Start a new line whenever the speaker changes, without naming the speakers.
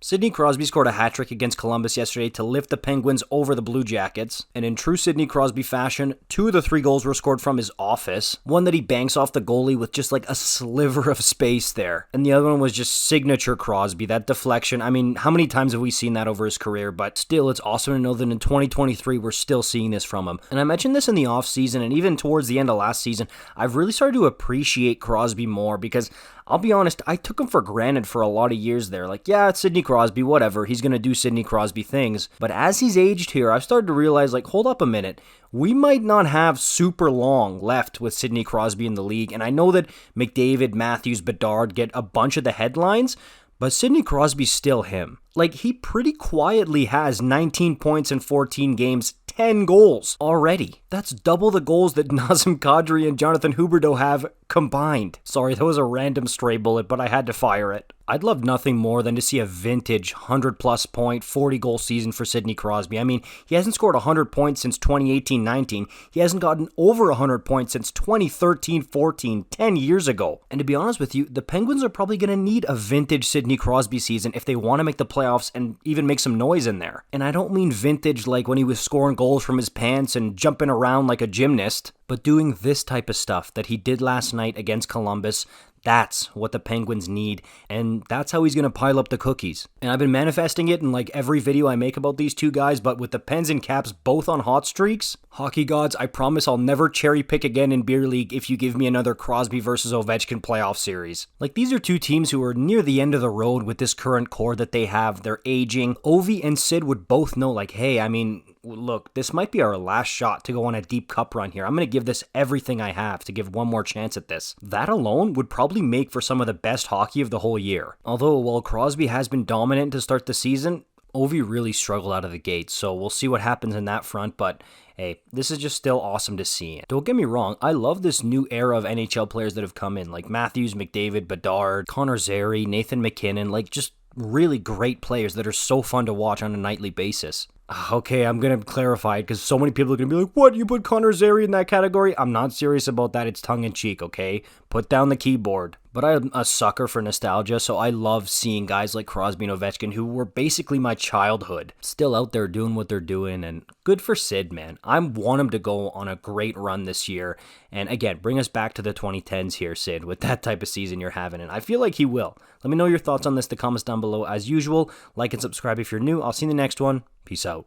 Sidney Crosby scored a hat-trick against Columbus yesterday to lift the Penguins over the Blue Jackets, and in true Sidney Crosby fashion, 2 of the 3 goals were scored from his office. One that he banks off the goalie with just like a sliver of space there, and the other one was just signature Crosby, that deflection. I mean, how many times have we seen that over his career? But still, it's awesome to know that in 2023, we're still seeing this from him. And I mentioned this in the offseason, and even towards the end of last season, I've really started to appreciate Crosby more because I'll be honest, I took him for granted for a lot of years there. Like, yeah, it's Sidney Crosby, whatever. He's going to do Sidney Crosby things. But as he's aged here, I've started to realize, like, hold up a minute. We might not have super long left with Sidney Crosby in the league. And I know that McDavid, Matthews, Bedard get a bunch of the headlines, but Sidney Crosby's still him. Like, he pretty quietly has 19 points in 14 games, 10 goals already. That's double the goals that Nazem Kadri and Jonathan Huberdeau have combined. Sorry, that was a random stray bullet, but I had to fire it. I'd love nothing more than to see a vintage 100-plus point, 40-goal season for Sidney Crosby. I mean, he hasn't scored 100 points since 2018-19. He hasn't gotten over 100 points since 2013-14, 10 years ago. And to be honest with you, the Penguins are probably going to need a vintage Sidney Crosby season if they want to make the playoffs and even make some noise in there. And I don't mean vintage like when he was scoring goals from his pants and jumping around like a gymnast, but doing this type of stuff that he did last night against Columbus. That's what the Penguins need, and that's how he's going to pile up the cookies. And I've been manifesting it in like every video I make about these two guys, but with the Pens and Caps both on hot streaks, hockey gods, I promise I'll never cherry pick again in Beer League if you give me another Crosby versus Ovechkin playoff series. Like, these are two teams who are near the end of the road with this current core that they have. They're aging. Ovi and Sid would both know, like, hey, I mean, look, this might be our last shot to go on a deep cup run here. I'm going to give this everything I have to give one more chance at this. That alone would probably make for some of the best hockey of the whole year. Although, while Crosby has been dominant to start the season, Ovi really struggled out of the gate, so we'll see what happens in that front, but hey, this is just still awesome to see. Don't get me wrong, I love this new era of NHL players that have come in, like Matthews, McDavid, Bedard, Connor Zary, Nathan McKinnon, like just really great players that are so fun to watch on a nightly basis. Okay, I'm going to clarify it because so many people are going to be like, what, you put Connor Zary in that category? I'm not serious about that. It's tongue-in-cheek, okay? Put down the keyboard. But I'm a sucker for nostalgia, so I love seeing guys like Crosby and Ovechkin, who were basically my childhood, still out there doing what they're doing, and good for Sid, man. I want him to go on a great run this year, and again, bring us back to the 2010s here, Sid, with that type of season you're having, and I feel like he will. Let me know your thoughts on this in the comments down below. As usual, like and subscribe if you're new. I'll see you in the next one. Peace out.